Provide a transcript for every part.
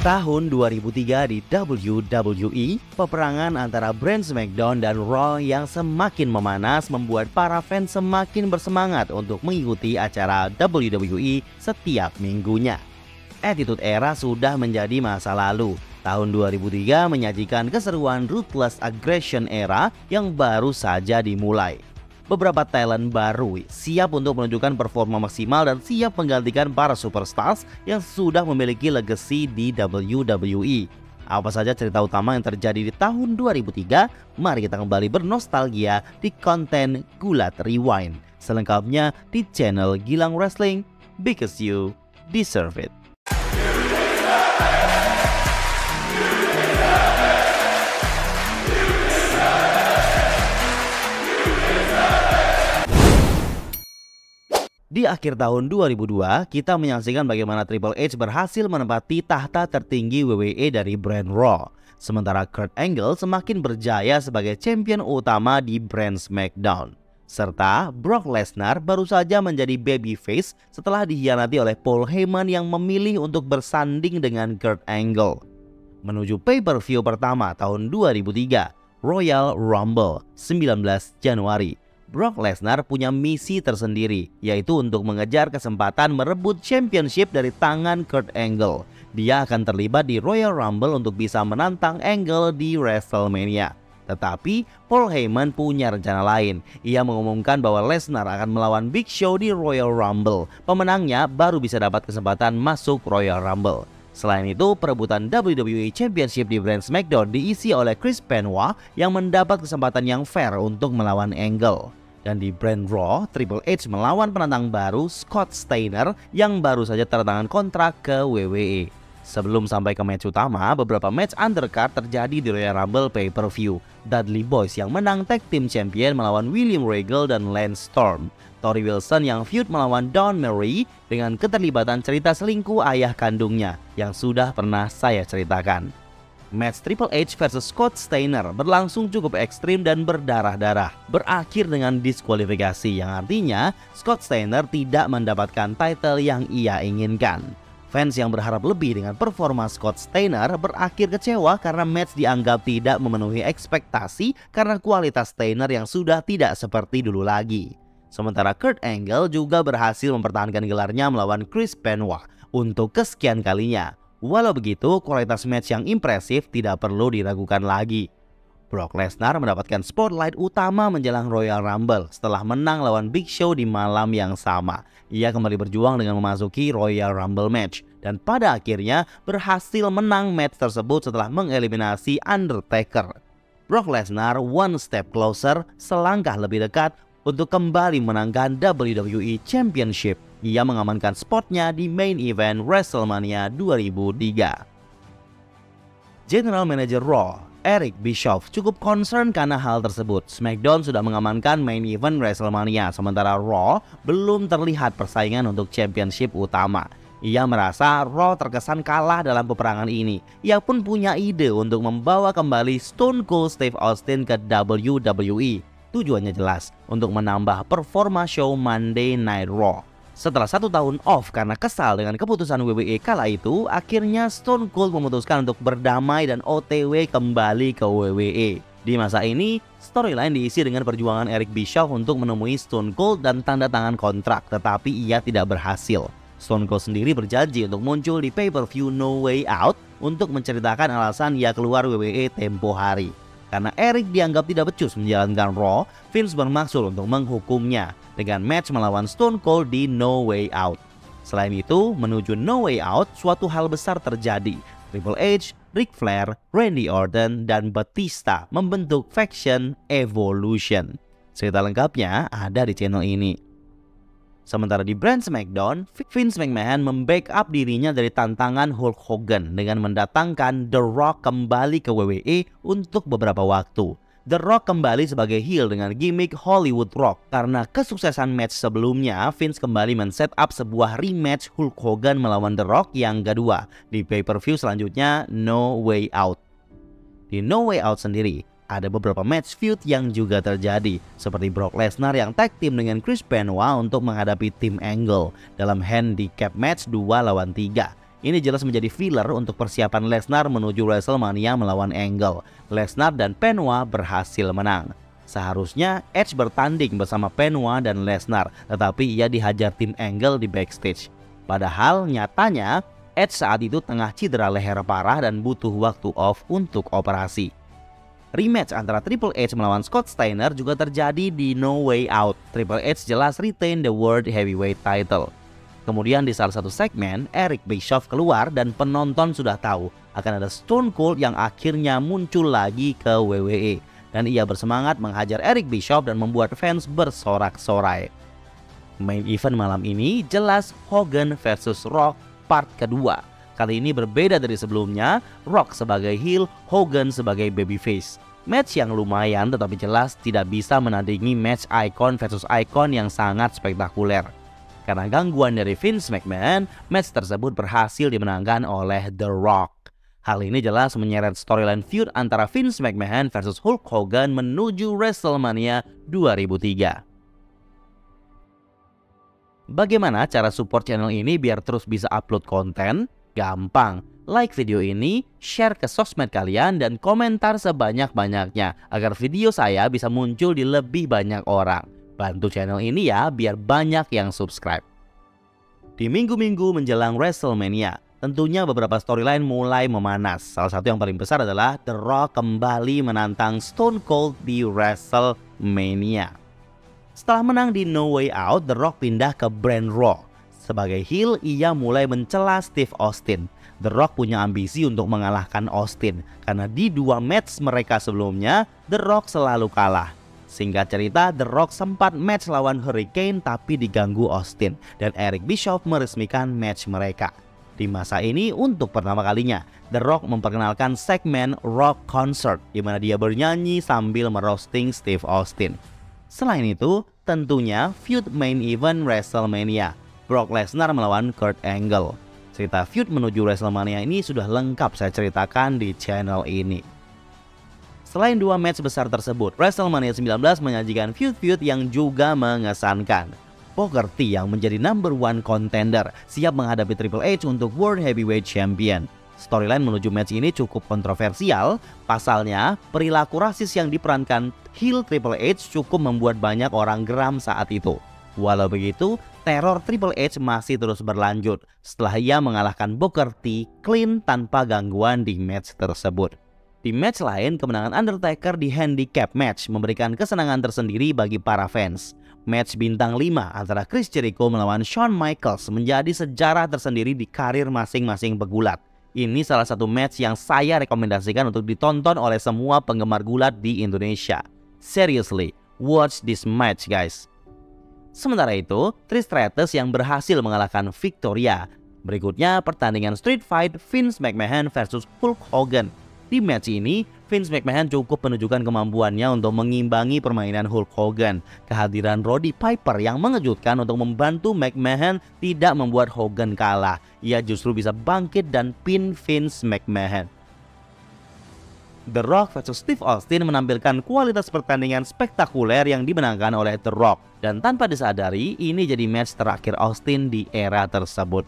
Tahun 2003 di WWE, peperangan antara brand SmackDown dan Raw yang semakin memanas membuat para fans semakin bersemangat untuk mengikuti acara WWE setiap minggunya. Attitude Era sudah menjadi masa lalu. Tahun 2003 menyajikan keseruan Ruthless Aggression Era yang baru saja dimulai. Beberapa talent baru siap untuk menunjukkan performa maksimal dan siap menggantikan para superstars yang sudah memiliki legacy di WWE. Apa saja cerita utama yang terjadi di tahun 2003? Mari kita kembali bernostalgia di konten Gulat Rewind. Selengkapnya di channel Gilang Wrestling, because you deserve it. Di akhir tahun 2002, kita menyaksikan bagaimana Triple H berhasil menempati tahta tertinggi WWE dari brand Raw. Sementara Kurt Angle semakin berjaya sebagai champion utama di brand SmackDown. Serta Brock Lesnar baru saja menjadi babyface setelah dikhianati oleh Paul Heyman yang memilih untuk bersanding dengan Kurt Angle. Menuju pay-per-view pertama tahun 2003, Royal Rumble, 19 Januari. Brock Lesnar punya misi tersendiri, yaitu untuk mengejar kesempatan merebut championship dari tangan Kurt Angle. Dia akan terlibat di Royal Rumble untuk bisa menantang Angle di WrestleMania. Tetapi Paul Heyman punya rencana lain. Ia mengumumkan bahwa Lesnar akan melawan Big Show di Royal Rumble. Pemenangnya baru bisa dapat kesempatan masuk Royal Rumble. Selain itu, perebutan WWE Championship di brand SmackDown diisi oleh Chris Benoit yang mendapat kesempatan yang fair untuk melawan Angle. Dan di brand Raw, Triple H melawan penantang baru Scott Steiner yang baru saja tanda tangan kontrak ke WWE. Sebelum sampai ke match utama, beberapa match undercard terjadi di Royal Rumble pay-per-view. Dudley Boyz yang menang Tag Team Champion melawan William Regal dan Lance Storm. Torrie Wilson yang feud melawan Dawn Marie dengan keterlibatan cerita selingkuh ayah kandungnya yang sudah pernah saya ceritakan. Match Triple H versus Scott Steiner berlangsung cukup ekstrim dan berdarah-darah, berakhir dengan diskualifikasi yang artinya Scott Steiner tidak mendapatkan title yang ia inginkan. Fans yang berharap lebih dengan performa Scott Steiner berakhir kecewa karena match dianggap tidak memenuhi ekspektasi karena kualitas Steiner yang sudah tidak seperti dulu lagi. Sementara Kurt Angle juga berhasil mempertahankan gelarnya melawan Chris Benoit untuk kesekian kalinya. Walau begitu, kualitas match yang impresif tidak perlu diragukan lagi. Brock Lesnar mendapatkan spotlight utama menjelang Royal Rumble setelah menang lawan Big Show di malam yang sama. Ia kembali berjuang dengan memasuki Royal Rumble match dan pada akhirnya berhasil menang match tersebut setelah mengeliminasi Undertaker. Brock Lesnar one step closer, selangkah lebih dekat untuk kembali menangkan WWE Championship. Ia mengamankan spotnya di main event WrestleMania 2003. General Manager Raw, Eric Bischoff, cukup concern karena hal tersebut. SmackDown sudah mengamankan main event WrestleMania, sementara Raw belum terlihat persaingan untuk championship utama. Ia merasa Raw terkesan kalah dalam peperangan ini. Ia pun punya ide untuk membawa kembali Stone Cold Steve Austin ke WWE. Tujuannya jelas, untuk menambah performa show Monday Night Raw. Setelah 1 tahun off karena kesal dengan keputusan WWE kala itu, akhirnya Stone Cold memutuskan untuk berdamai dan OTW kembali ke WWE. Di masa ini, storyline diisi dengan perjuangan Eric Bischoff untuk menemui Stone Cold dan tanda tangan kontrak, tetapi ia tidak berhasil. Stone Cold sendiri berjanji untuk muncul di pay-per-view No Way Out untuk menceritakan alasan ia keluar WWE tempo hari. Karena Eric dianggap tidak becus menjalankan Raw, Vince bermaksud untuk menghukumnya dengan match melawan Stone Cold di No Way Out. Selain itu, menuju No Way Out, suatu hal besar terjadi. Triple H, Ric Flair, Randy Orton, dan Batista membentuk faction Evolution. Cerita lengkapnya ada di channel ini. Sementara di brand SmackDown, Vince McMahon membackup dirinya dari tantangan Hulk Hogan dengan mendatangkan The Rock kembali ke WWE untuk beberapa waktu. The Rock kembali sebagai heel dengan gimmick Hollywood Rock. Karena kesuksesan match sebelumnya, Vince kembali men-set up sebuah rematch Hulk Hogan melawan The Rock yang kedua di pay-per-view selanjutnya No Way Out. Di No Way Out sendiri, ada beberapa match feud yang juga terjadi, seperti Brock Lesnar yang tag team dengan Chris Benoit untuk menghadapi tim Angle dalam handicap match 2 lawan 3. Ini jelas menjadi filler untuk persiapan Lesnar menuju WrestleMania melawan Angle. Lesnar dan Benoit berhasil menang. Seharusnya Edge bertanding bersama Benoit dan Lesnar, tetapi ia dihajar tim Angle di backstage. Padahal nyatanya Edge saat itu tengah cedera leher parah dan butuh waktu off untuk operasi. Rematch antara Triple H melawan Scott Steiner juga terjadi di No Way Out. Triple H jelas retain the World Heavyweight title. Kemudian di salah satu segmen, Eric Bischoff keluar dan penonton sudah tahu akan ada Stone Cold yang akhirnya muncul lagi ke WWE. Dan ia bersemangat menghajar Eric Bischoff dan membuat fans bersorak-sorai. Main event malam ini jelas Hogan versus Rock part kedua. Kali ini berbeda dari sebelumnya, Rock sebagai heel, Hogan sebagai babyface. Match yang lumayan tetapi jelas tidak bisa menandingi match icon versus icon yang sangat spektakuler. Karena gangguan dari Vince McMahon, match tersebut berhasil dimenangkan oleh The Rock. Hal ini jelas menyeret storyline feud antara Vince McMahon versus Hulk Hogan menuju WrestleMania 2003. Bagaimana cara support channel ini biar terus bisa upload konten? Gampang, like video ini, share ke sosmed kalian, dan komentar sebanyak-banyaknya agar video saya bisa muncul di lebih banyak orang. Bantu channel ini ya biar banyak yang subscribe. Di minggu-minggu menjelang WrestleMania, tentunya beberapa storyline mulai memanas. Salah satu yang paling besar adalah The Rock kembali menantang Stone Cold di WrestleMania. Setelah menang di No Way Out, The Rock pindah ke brand Raw. Sebagai heel, ia mulai mencela Steve Austin. The Rock punya ambisi untuk mengalahkan Austin, karena di dua match mereka sebelumnya, The Rock selalu kalah. Singkat cerita, The Rock sempat match lawan Hurricane tapi diganggu Austin, dan Eric Bischoff meresmikan match mereka. Di masa ini, untuk pertama kalinya, The Rock memperkenalkan segmen Rock Concert, di mana dia bernyanyi sambil merosting Steve Austin. Selain itu, tentunya feud main event WrestleMania, Brock Lesnar melawan Kurt Angle. Cerita feud menuju WrestleMania ini sudah lengkap saya ceritakan di channel ini. Selain dua match besar tersebut, WrestleMania 19 menyajikan feud-feud yang juga mengesankan. Booker T yang menjadi #1 contender siap menghadapi Triple H untuk World Heavyweight Champion. Storyline menuju match ini cukup kontroversial. Pasalnya, perilaku rasis yang diperankan heel Triple H cukup membuat banyak orang geram saat itu. Walau begitu, teror Triple H masih terus berlanjut setelah ia mengalahkan Booker T clean tanpa gangguan di match tersebut. Di match lain, kemenangan Undertaker di handicap match memberikan kesenangan tersendiri bagi para fans. Match bintang 5 antara Chris Jericho melawan Shawn Michaels menjadi sejarah tersendiri di karir masing-masing pegulat. Ini salah satu match yang saya rekomendasikan untuk ditonton oleh semua penggemar gulat di Indonesia. Seriously, watch this match guys. Sementara itu, Trish Stratus yang berhasil mengalahkan Victoria. Berikutnya pertandingan Street Fight Vince McMahon versus Hulk Hogan. Di match ini, Vince McMahon cukup menunjukkan kemampuannya untuk mengimbangi permainan Hulk Hogan. Kehadiran Roddy Piper yang mengejutkan untuk membantu McMahon tidak membuat Hogan kalah. Ia justru bisa bangkit dan pin Vince McMahon. The Rock versus Steve Austin menampilkan kualitas pertandingan spektakuler yang dimenangkan oleh The Rock. Dan tanpa disadari, ini jadi match terakhir Austin di era tersebut.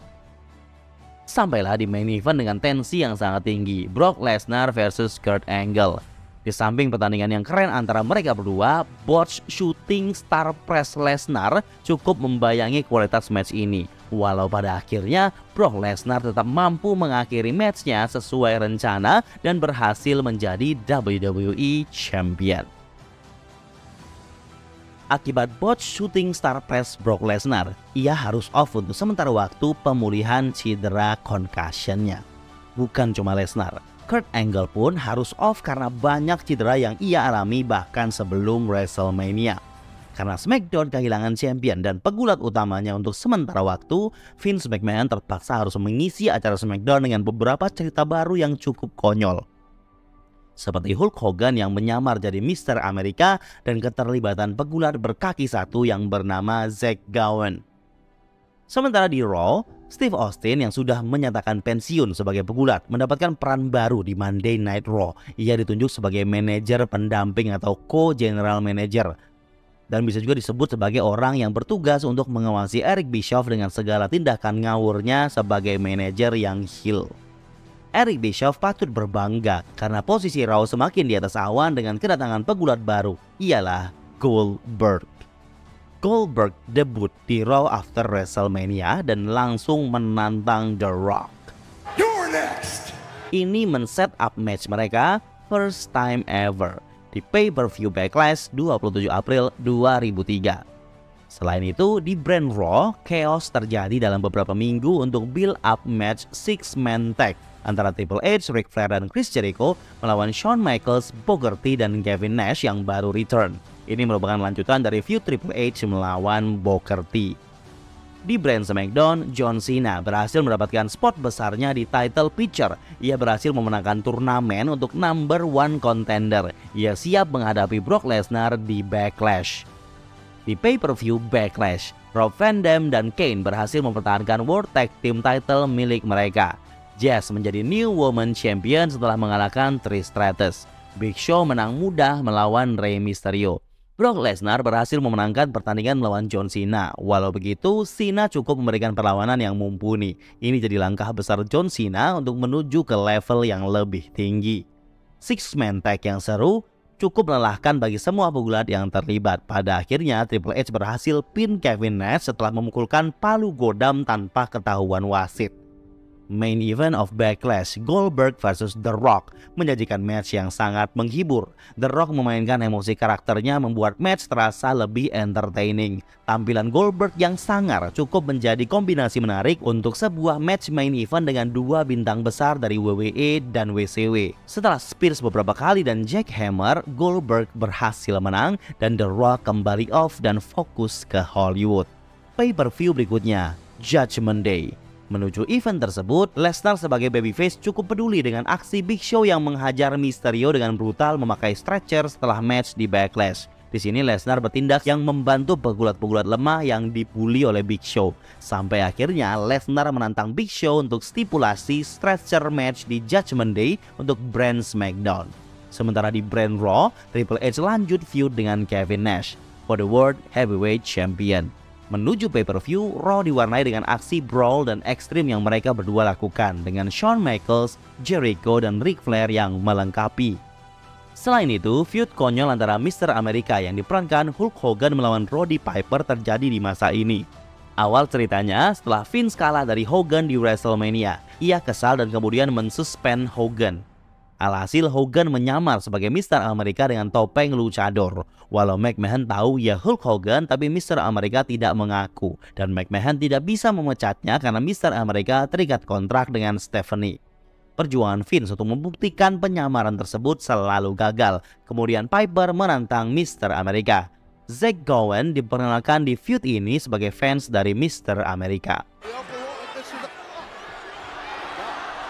Sampailah di main event dengan tensi yang sangat tinggi, Brock Lesnar versus Kurt Angle. Di samping pertandingan yang keren antara mereka berdua, botch shooting star press Lesnar cukup membayangi kualitas match ini. Walau pada akhirnya Brock Lesnar tetap mampu mengakhiri matchnya sesuai rencana dan berhasil menjadi WWE Champion. Akibat botch shooting star press Brock Lesnar, ia harus off untuk sementara waktu pemulihan cedera concussionnya. Bukan cuma Lesnar, Kurt Angle pun harus off karena banyak cedera yang ia alami bahkan sebelum WrestleMania. Karena SmackDown kehilangan champion dan pegulat utamanya untuk sementara waktu, Vince McMahon terpaksa harus mengisi acara SmackDown dengan beberapa cerita baru yang cukup konyol. Seperti Hulk Hogan yang menyamar jadi Mr. Amerika dan keterlibatan pegulat berkaki satu yang bernama Zack Gowen. Sementara di Raw, Steve Austin yang sudah menyatakan pensiun sebagai pegulat mendapatkan peran baru di Monday Night Raw. Ia ditunjuk sebagai manajer pendamping atau co-general manager. dan bisa juga disebut sebagai orang yang bertugas untuk mengawasi Eric Bischoff dengan segala tindakan ngawurnya sebagai manajer yang heel. Eric Bischoff patut berbangga karena posisi Raw semakin di atas awan dengan kedatangan pegulat baru, ialah Goldberg. Goldberg debut di Raw after WrestleMania dan langsung menantang The Rock. You're next. Ini men-set up match mereka first time ever di pay-per-view Backlash 27 April 2003. Selain itu, di brand Raw, chaos terjadi dalam beberapa minggu untuk build up match 6-man tag antara Triple H, Ric Flair, dan Chris Jericho melawan Shawn Michaels, Booker T, dan Kevin Nash yang baru return. Ini merupakan lanjutan dari feud Triple H melawan Booker T. Di brand SmackDown, John Cena berhasil mendapatkan spot besarnya di title picture. Ia berhasil memenangkan turnamen untuk number 1 contender. Ia siap menghadapi Brock Lesnar di Backlash. Di pay-per-view Backlash, Rob Van Dam dan Kane berhasil mempertahankan World Tag Team title milik mereka. Jazz menjadi New Woman Champion setelah mengalahkan Trish Stratus. Big Show menang mudah melawan Rey Mysterio. Brock Lesnar berhasil memenangkan pertandingan melawan John Cena. Walau begitu, Cena cukup memberikan perlawanan yang mumpuni. Ini jadi langkah besar John Cena untuk menuju ke level yang lebih tinggi. Six-man tag yang seru cukup melelahkan bagi semua pegulat yang terlibat. Pada akhirnya, Triple H berhasil pin Kevin Nash setelah memukulkan palu godam tanpa ketahuan wasit. Main event of Backlash, Goldberg vs The Rock, menyajikan match yang sangat menghibur. The Rock memainkan emosi karakternya membuat match terasa lebih entertaining. Tampilan Goldberg yang sangar cukup menjadi kombinasi menarik untuk sebuah match main event dengan dua bintang besar dari WWE dan WCW. Setelah Spears beberapa kali dan jackhammer, Goldberg berhasil menang dan The Rock kembali off dan fokus ke Hollywood. Pay-per-view berikutnya, Judgment Day. Menuju event tersebut, Lesnar sebagai babyface cukup peduli dengan aksi Big Show yang menghajar Mysterio dengan brutal memakai stretcher setelah match di Backlash. Di sini Lesnar bertindak yang membantu pegulat-pegulat lemah yang dibully oleh Big Show. Sampai akhirnya Lesnar menantang Big Show untuk stipulasi stretcher match di Judgment Day untuk brand SmackDown. Sementara di brand Raw, Triple H lanjut feud dengan Kevin Nash for the World Heavyweight Champion. Menuju pay-per-view, Raw diwarnai dengan aksi brawl dan ekstrim yang mereka berdua lakukan dengan Shawn Michaels, Jericho, dan Ric Flair yang melengkapi. Selain itu, feud konyol antara Mr. America yang diperankan Hulk Hogan melawan Roddy Piper terjadi di masa ini. Awal ceritanya, setelah Vince kalah dari Hogan di WrestleMania, ia kesal dan kemudian mensuspend Hogan. Alhasil Hogan menyamar sebagai Mr. America dengan topeng luchador. Walau McMahon tahu ia Hulk Hogan, tapi Mr. America tidak mengaku. Dan McMahon tidak bisa memecatnya karena Mr. America terikat kontrak dengan Stephanie. Perjuangan Vince untuk membuktikan penyamaran tersebut selalu gagal. Kemudian Piper menantang Mr. America. Zack Gowen diperkenalkan di feud ini sebagai fans dari Mr. America.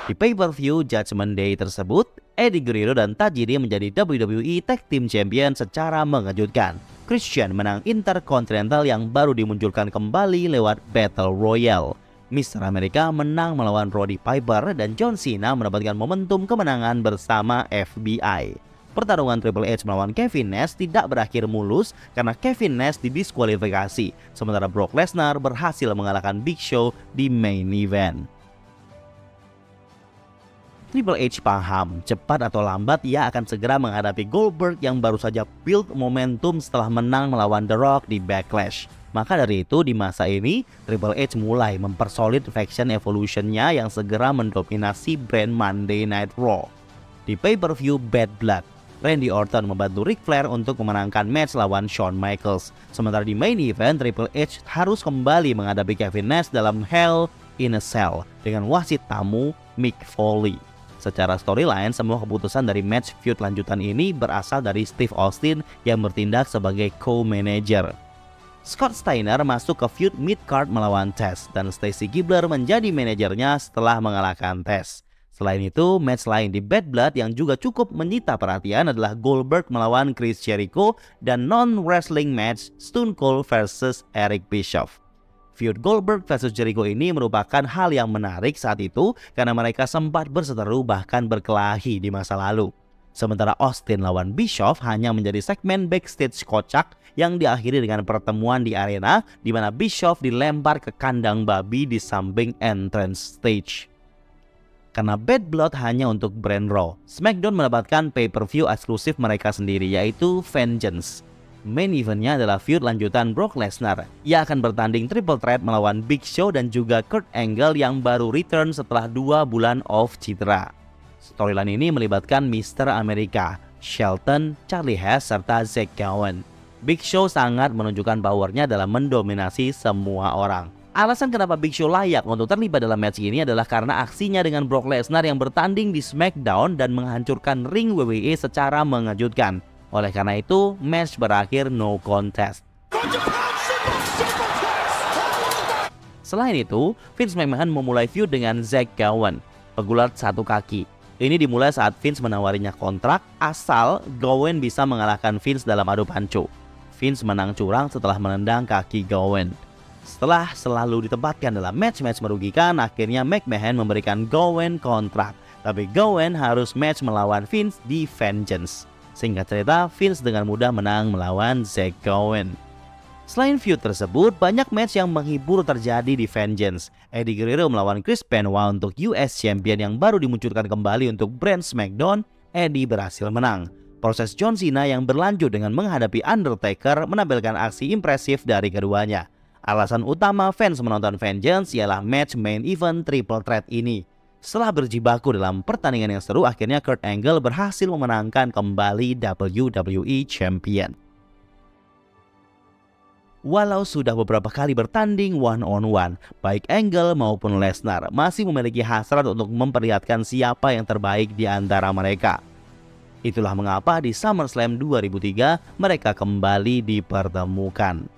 Di pay-per-view Judgment Day tersebut, Eddie Guerrero dan Tajiri menjadi WWE Tag Team Champion secara mengejutkan. Christian menang Intercontinental yang baru dimunculkan kembali lewat Battle Royale. Mr. America menang melawan Roddy Piper dan John Cena mendapatkan momentum kemenangan bersama FBI. Pertarungan Triple H melawan Kevin Nash tidak berakhir mulus karena Kevin Nash didiskualifikasi, sementara Brock Lesnar berhasil mengalahkan Big Show di main event. Triple H paham, cepat atau lambat ia akan segera menghadapi Goldberg yang baru saja build momentum setelah menang melawan The Rock di Backlash. Maka dari itu di masa ini, Triple H mulai mempersolid faction evolutionnya yang segera mendominasi brand Monday Night Raw. Di pay-per-view Bad Blood, Randy Orton membantu Ric Flair untuk memenangkan match lawan Shawn Michaels. Sementara di main event, Triple H harus kembali menghadapi Kevin Nash dalam Hell in a Cell dengan wasit tamu Mick Foley. Secara storyline, semua keputusan dari match feud lanjutan ini berasal dari Steve Austin yang bertindak sebagai co-manager. Scott Steiner masuk ke feud mid-card melawan Test dan Stacy Keibler menjadi manajernya setelah mengalahkan Test. Selain itu, match lain di Bad Blood yang juga cukup menyita perhatian adalah Goldberg melawan Chris Jericho dan non-wrestling match Stone Cold vs Eric Bischoff. Feud Goldberg vs Jericho ini merupakan hal yang menarik saat itu karena mereka sempat berseteru bahkan berkelahi di masa lalu. Sementara Austin lawan Bischoff hanya menjadi segmen backstage kocak yang diakhiri dengan pertemuan di arena di mana Bischoff dilempar ke kandang babi di samping entrance stage. Karena Bad Blood hanya untuk brand Raw, SmackDown mendapatkan pay-per-view eksklusif mereka sendiri yaitu Vengeance. Main eventnya adalah feud lanjutan Brock Lesnar. Ia akan bertanding triple threat melawan Big Show dan juga Kurt Angle yang baru return setelah 2 bulan off cedera. Storyline ini melibatkan Mr. America, Shelton, Charlie Haas, serta Zack Gowen. Big Show sangat menunjukkan powernya dalam mendominasi semua orang. Alasan kenapa Big Show layak untuk terlibat dalam match ini adalah karena aksinya dengan Brock Lesnar yang bertanding di SmackDown dan menghancurkan ring WWE secara mengejutkan. Oleh karena itu, match berakhir no contest. Selain itu, Vince McMahon memulai feud dengan Zack Gowen, pegulat satu kaki. Ini dimulai saat Vince menawarinya kontrak asal Gowen bisa mengalahkan Vince dalam adu pancu. Vince menang curang setelah menendang kaki Gowen. Setelah selalu ditempatkan dalam match-match merugikan, akhirnya McMahon memberikan Gowen kontrak. Tapi Gowen harus match melawan Vince di Vengeance. Singkat cerita, Vince dengan mudah menang melawan Zack Gowen. Selain feud tersebut, banyak match yang menghibur terjadi di Vengeance. Eddie Guerrero melawan Chris Benoit untuk US Champion yang baru dimunculkan kembali untuk brand SmackDown. Eddie berhasil menang. Proses John Cena yang berlanjut dengan menghadapi Undertaker menampilkan aksi impresif dari keduanya. Alasan utama fans menonton Vengeance ialah match main event triple threat ini. Setelah berjibaku dalam pertandingan yang seru, akhirnya Kurt Angle berhasil memenangkan kembali WWE Champion. Walau sudah beberapa kali bertanding one-on-one, baik Angle maupun Lesnar masih memiliki hasrat untuk memperlihatkan siapa yang terbaik di antara mereka. Itulah mengapa di SummerSlam 2003 mereka kembali dipertemukan.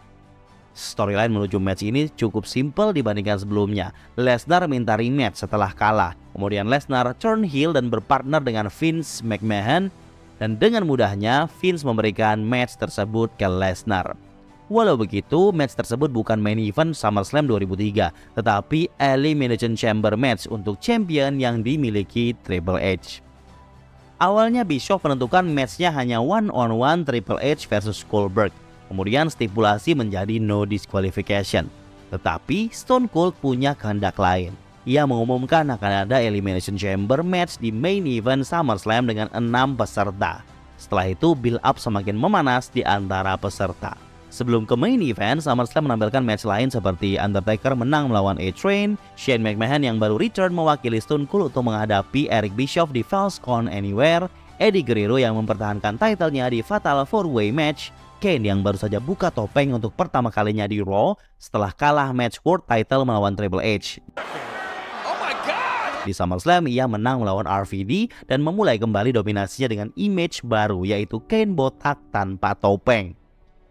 Storyline menuju match ini cukup simpel dibandingkan sebelumnya. Lesnar minta rematch setelah kalah. Kemudian Lesnar turn heel dan berpartner dengan Vince McMahon. Dan dengan mudahnya Vince memberikan match tersebut ke Lesnar. Walau begitu, match tersebut bukan main event SummerSlam 2003, tetapi Elimination Chamber match untuk champion yang dimiliki Triple H. Awalnya Bischoff menentukan matchnya hanya one-on-one Triple H versus Goldberg. Kemudian stipulasi menjadi no disqualification. Tetapi Stone Cold punya kehendak lain. Ia mengumumkan akan ada Elimination Chamber match di main event SummerSlam dengan 6 peserta. Setelah itu build up semakin memanas di antara peserta. Sebelum ke main event, SummerSlam menampilkan match lain seperti Undertaker menang melawan A-Train, Shane McMahon yang baru return mewakili Stone Cold untuk menghadapi Eric Bischoff di Falls Count Anywhere, Eddie Guerrero yang mempertahankan title-nya di Fatal 4-Way Match, Kane yang baru saja buka topeng untuk pertama kalinya di Raw setelah kalah match World Title melawan Triple H. Di SummerSlam ia menang melawan RVD dan memulai kembali dominasinya dengan image baru yaitu Kane botak tanpa topeng.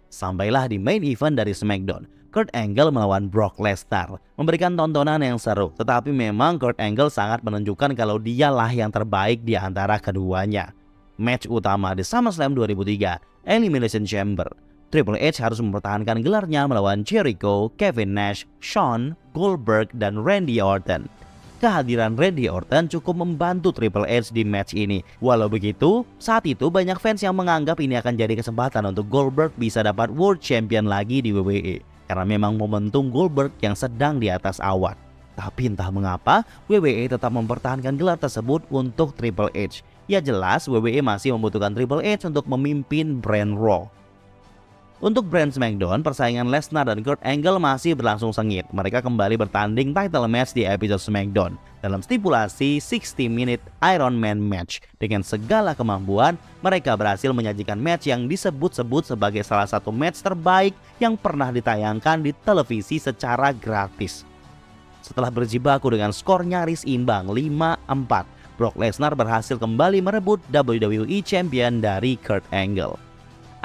Sampailah di main event dari SmackDown, Kurt Angle melawan Brock Lesnar, memberikan tontonan yang seru. Tetapi memang Kurt Angle sangat menunjukkan kalau dialah yang terbaik di antara keduanya. Match utama di SummerSlam 2003, Elimination Chamber. Triple H harus mempertahankan gelarnya melawan Jericho, Kevin Nash, Shawn, Goldberg, dan Randy Orton. Kehadiran Randy Orton cukup membantu Triple H di match ini. Walau begitu, saat itu banyak fans yang menganggap ini akan jadi kesempatan untuk Goldberg bisa dapat World Champion lagi di WWE. Karena memang momentum Goldberg yang sedang di atas awan. Tapi entah mengapa, WWE tetap mempertahankan gelar tersebut untuk Triple H. Ya jelas, WWE masih membutuhkan Triple H untuk memimpin brand Raw. Untuk brand SmackDown, persaingan Lesnar dan Kurt Angle masih berlangsung sengit. Mereka kembali bertanding title match di episode SmackDown dalam stipulasi 60-minute Iron Man match. Dengan segala kemampuan, mereka berhasil menyajikan match yang disebut-sebut sebagai salah satu match terbaik yang pernah ditayangkan di televisi secara gratis. Setelah berjibaku dengan skor nyaris imbang 5-4, Brock Lesnar berhasil kembali merebut WWE Champion dari Kurt Angle.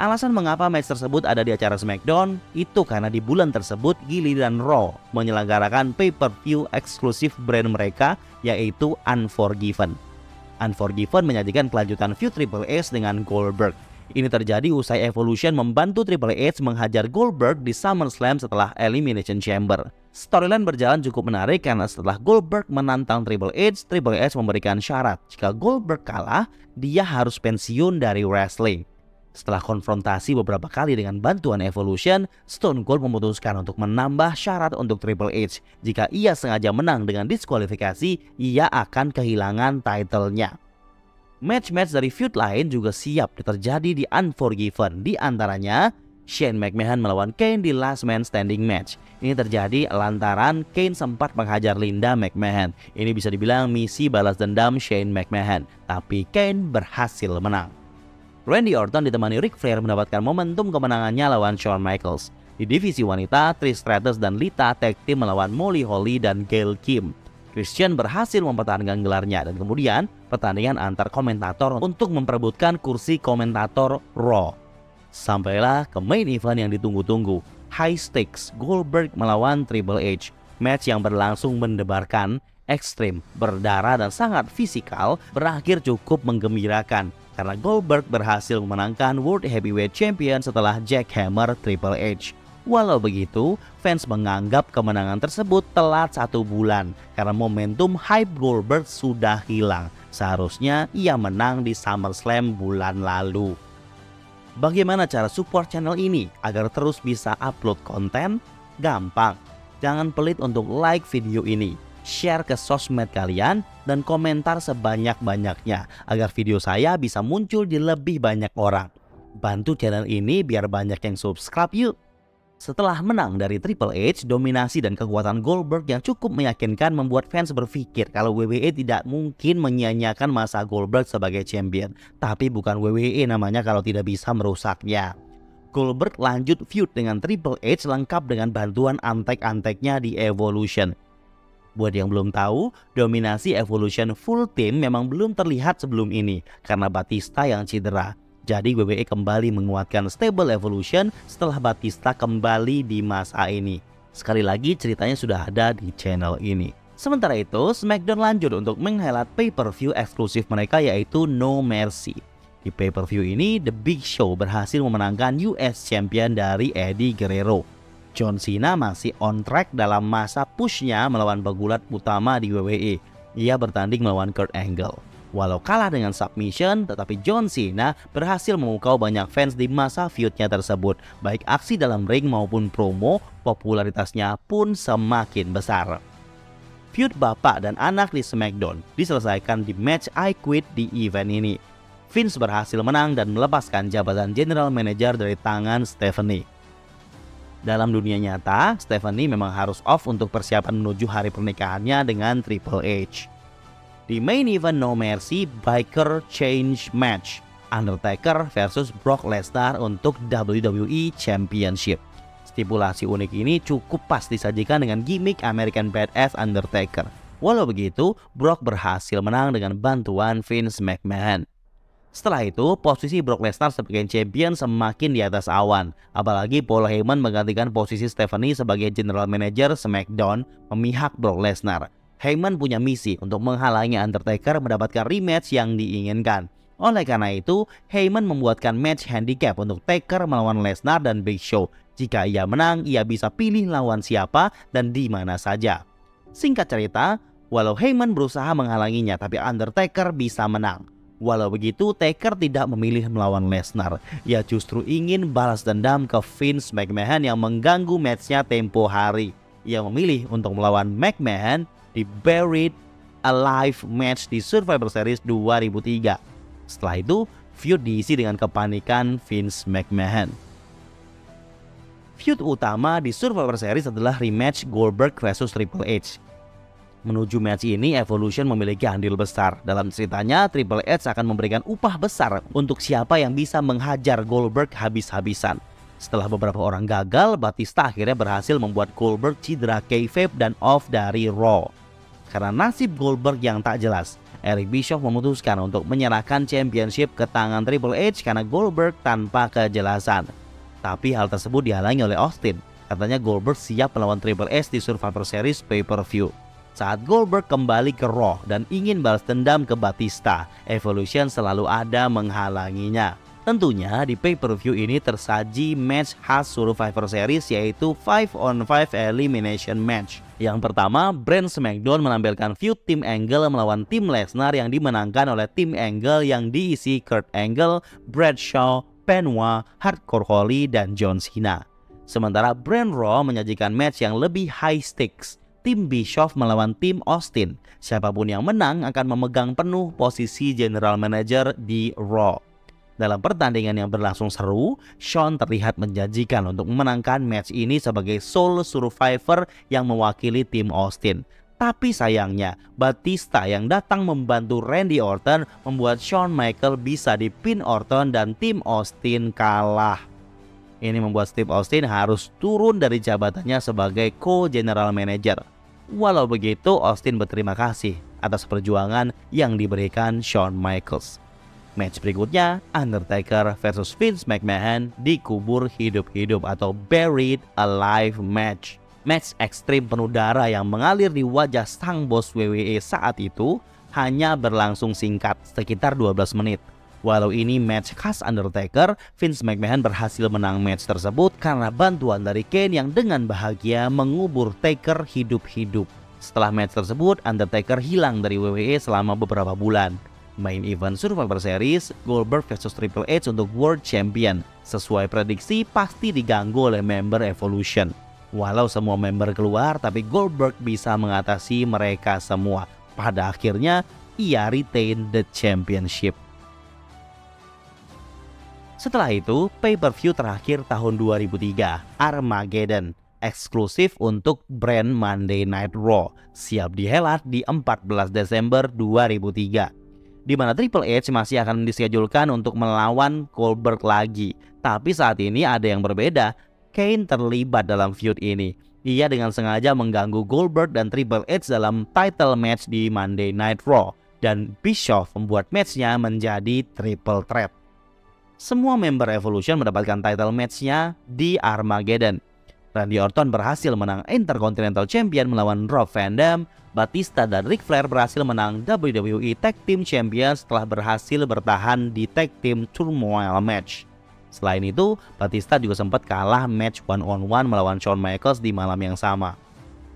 Alasan mengapa match tersebut ada di acara SmackDown itu karena di bulan tersebut giliran Raw menyelenggarakan pay-per-view eksklusif brand mereka yaitu Unforgiven. Unforgiven menyajikan kelanjutan feud Triple H dengan Goldberg. Ini terjadi usai Evolution membantu Triple H menghajar Goldberg di SummerSlam setelah Elimination Chamber. Storyline berjalan cukup menarik karena setelah Goldberg menantang Triple H memberikan syarat jika Goldberg kalah, dia harus pensiun dari wrestling. Setelah konfrontasi beberapa kali dengan bantuan Evolution, Stone Cold memutuskan untuk menambah syarat untuk Triple H. Jika ia sengaja menang dengan diskualifikasi, ia akan kehilangan title-nya. Match-match dari feud lain juga siap terjadi di Unforgiven. Di antaranya, Shane McMahon melawan Kane di Last Man Standing match. Ini terjadi lantaran Kane sempat menghajar Linda McMahon. Ini bisa dibilang misi balas dendam Shane McMahon, tapi Kane berhasil menang. Randy Orton ditemani Ric Flair mendapatkan momentum kemenangannya lawan Shawn Michaels. Di divisi wanita, Trish Stratus dan Lita tag team melawan Molly Holly dan Gail Kim. Christian berhasil mempertahankan gelarnya dan kemudian pertandingan antar komentator untuk memperebutkan kursi komentator Raw. Sampailah ke main event yang ditunggu-tunggu, High Stakes Goldberg melawan Triple H. Match yang berlangsung mendebarkan, ekstrim, berdarah dan sangat fisikal, berakhir cukup menggembirakan karena Goldberg berhasil memenangkan World Heavyweight Champion setelah jackhammer Triple H. Walau begitu, fans menganggap kemenangan tersebut telat 1 bulan karena momentum hype Goldberg sudah hilang. Seharusnya ia menang di SummerSlam bulan lalu. Bagaimana cara support channel ini agar terus bisa upload konten? Gampang. Jangan pelit untuk like video ini, share ke sosmed kalian, dan komentar sebanyak-banyaknya agar video saya bisa muncul di lebih banyak orang. Bantu channel ini biar banyak yang subscribe yuk. Setelah menang dari Triple H, dominasi dan kekuatan Goldberg yang cukup meyakinkan membuat fans berpikir kalau WWE tidak mungkin menyia-nyiakan masa Goldberg sebagai champion. Tapi bukan WWE namanya kalau tidak bisa merusaknya. Goldberg lanjut feud dengan Triple H lengkap dengan bantuan antek-anteknya di Evolution. Buat yang belum tahu, dominasi Evolution full team memang belum terlihat sebelum ini karena Batista yang cedera. Jadi WWE kembali menguatkan stable Evolution setelah Batista kembali di masa ini. Sekali lagi ceritanya sudah ada di channel ini. Sementara itu, SmackDown lanjut untuk meng-highlight pay-per-view eksklusif mereka yaitu No Mercy. Di pay-per-view ini, The Big Show berhasil memenangkan US Champion dari Eddie Guerrero. John Cena masih on track dalam masa pushnya melawan pegulat utama di WWE. Ia bertanding melawan Kurt Angle. Walau kalah dengan submission, tetapi John Cena berhasil memukau banyak fans di masa feudnya tersebut. Baik aksi dalam ring maupun promo, popularitasnya pun semakin besar. Feud bapak dan anak di SmackDown diselesaikan di match I Quit di event ini. Vince berhasil menang dan melepaskan jabatan General Manager dari tangan Stephanie. Dalam dunia nyata, Stephanie memang harus off untuk persiapan menuju hari pernikahannya dengan Triple H. Di main event No Mercy Biker Change Match, Undertaker versus Brock Lesnar untuk WWE Championship. Stipulasi unik ini cukup pas disajikan dengan gimmick American Badass Undertaker. Walau begitu, Brock berhasil menang dengan bantuan Vince McMahon. Setelah itu, posisi Brock Lesnar sebagai champion semakin di atas awan. Apalagi Paul Heyman menggantikan posisi Stephanie sebagai General Manager SmackDown memihak Brock Lesnar. Heyman punya misi untuk menghalangi Undertaker mendapatkan rematch yang diinginkan. Oleh karena itu, Heyman membuatkan match handicap untuk Taker melawan Lesnar dan Big Show. Jika ia menang, ia bisa pilih lawan siapa dan di mana saja. Singkat cerita, walau Heyman berusaha menghalanginya, tapi Undertaker bisa menang. Walau begitu, Taker tidak memilih melawan Lesnar. Ia justru ingin balas dendam ke Vince McMahon yang mengganggu matchnya tempo hari. Ia memilih untuk melawan McMahon di Buried Alive match di Survivor Series 2003. Setelah itu, feud diisi dengan kepanikan Vince McMahon. Feud utama di Survivor Series adalah rematch Goldberg vs Triple H. Menuju match ini, Evolution memiliki andil besar. Dalam ceritanya, Triple H akan memberikan upah besar untuk siapa yang bisa menghajar Goldberg habis-habisan. Setelah beberapa orang gagal, Batista akhirnya berhasil membuat Goldberg cedera kayfabe dan off dari Raw. Karena nasib Goldberg yang tak jelas, Eric Bischoff memutuskan untuk menyerahkan championship ke tangan Triple H karena Goldberg tanpa kejelasan. Tapi hal tersebut dihalangi oleh Austin. Katanya Goldberg siap melawan Triple H di Survivor Series pay-per-view. Saat Goldberg kembali ke Raw dan ingin balas dendam ke Batista, Evolution selalu ada menghalanginya. Tentunya di pay-per-view ini tersaji match khas Survivor Series yaitu 5-on-5 elimination match. Yang pertama, brand SmackDown menampilkan feud Team Angle melawan tim Lesnar yang dimenangkan oleh Team Angle yang diisi Kurt Angle, Bradshaw, Benoit, Hardcore Holly, dan John Cena. Sementara brand Raw menyajikan match yang lebih high stakes. Tim Bischoff melawan tim Austin. Siapapun yang menang akan memegang penuh posisi General Manager di Raw. Dalam pertandingan yang berlangsung seru, Shawn terlihat menjanjikan untuk memenangkan match ini sebagai sole survivor yang mewakili tim Austin. Tapi sayangnya, Batista yang datang membantu Randy Orton membuat Shawn Michaels bisa dipin Orton dan tim Austin kalah. Ini membuat Steve Austin harus turun dari jabatannya sebagai co-general manager. Walau begitu, Austin berterima kasih atas perjuangan yang diberikan Shawn Michaels. Match berikutnya, Undertaker versus Vince McMahon dikubur hidup-hidup atau buried alive match. Match ekstrim penuh darah yang mengalir di wajah sang bos WWE saat itu hanya berlangsung singkat, sekitar 12 menit. Walau ini match khas Undertaker, Vince McMahon berhasil menang match tersebut karena bantuan dari Kane yang dengan bahagia mengubur Taker hidup-hidup. Setelah match tersebut, Undertaker hilang dari WWE selama beberapa bulan. Main event Survivor Series, Goldberg vs Triple H untuk World Champion. Sesuai prediksi pasti diganggu oleh member Evolution. Walau semua member keluar, tapi Goldberg bisa mengatasi mereka semua. Pada akhirnya, ia retain the championship. Setelah itu, pay-per-view terakhir tahun 2003, Armageddon, eksklusif untuk brand Monday Night Raw, siap dihelat di 14 Desember 2003. Di mana Triple H masih akan dischedulkan untuk melawan Goldberg lagi. Tapi saat ini ada yang berbeda. Kane terlibat dalam feud ini. Ia dengan sengaja mengganggu Goldberg dan Triple H dalam title match di Monday Night Raw. Dan Bischoff membuat matchnya menjadi triple threat. Semua member Evolution mendapatkan title matchnya di Armageddon. Randy Orton berhasil menang Intercontinental Champion melawan Rob Van Dam. Batista dan Ric Flair berhasil menang WWE Tag Team Champion setelah berhasil bertahan di Tag Team Turmoil match. Selain itu, Batista juga sempat kalah match one-on-one melawan Shawn Michaels di malam yang sama.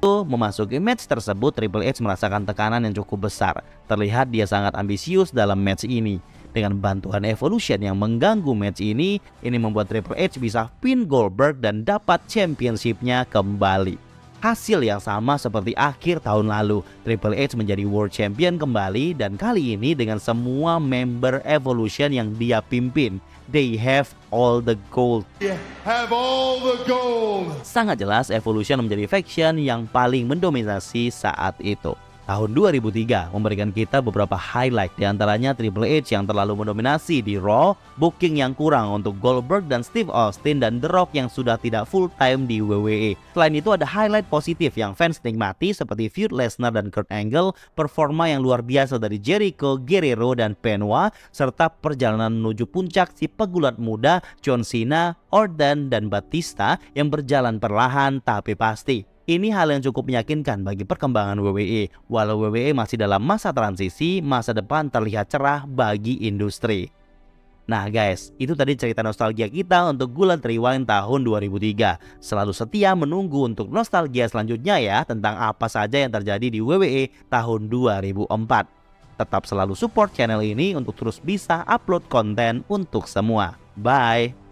Memasuki match tersebut, Triple H merasakan tekanan yang cukup besar. Terlihat dia sangat ambisius dalam match ini. Dengan bantuan Evolution yang mengganggu match ini membuat Triple H bisa pin Goldberg dan dapat championship-nya kembali. Hasil yang sama seperti akhir tahun lalu, Triple H menjadi World Champion kembali dan kali ini dengan semua member Evolution yang dia pimpin. They have all the gold. Sangat jelas Evolution menjadi faction yang paling mendominasi saat itu. Tahun 2003 memberikan kita beberapa highlight, diantaranya Triple H yang terlalu mendominasi di Raw, booking yang kurang untuk Goldberg dan Steve Austin, dan The Rock yang sudah tidak full time di WWE. Selain itu ada highlight positif yang fans nikmati seperti feud Lesnar dan Kurt Angle, performa yang luar biasa dari Jericho, Guerrero, dan Benoit, serta perjalanan menuju puncak si pegulat muda John Cena, Orton, dan Batista yang berjalan perlahan tapi pasti. Ini hal yang cukup meyakinkan bagi perkembangan WWE. Walau WWE masih dalam masa transisi, masa depan terlihat cerah bagi industri. Nah guys, itu tadi cerita nostalgia kita untuk Gulat Rewind tahun 2003. Selalu setia menunggu untuk nostalgia selanjutnya ya, tentang apa saja yang terjadi di WWE tahun 2004. Tetap selalu support channel ini untuk terus bisa upload konten untuk semua. Bye!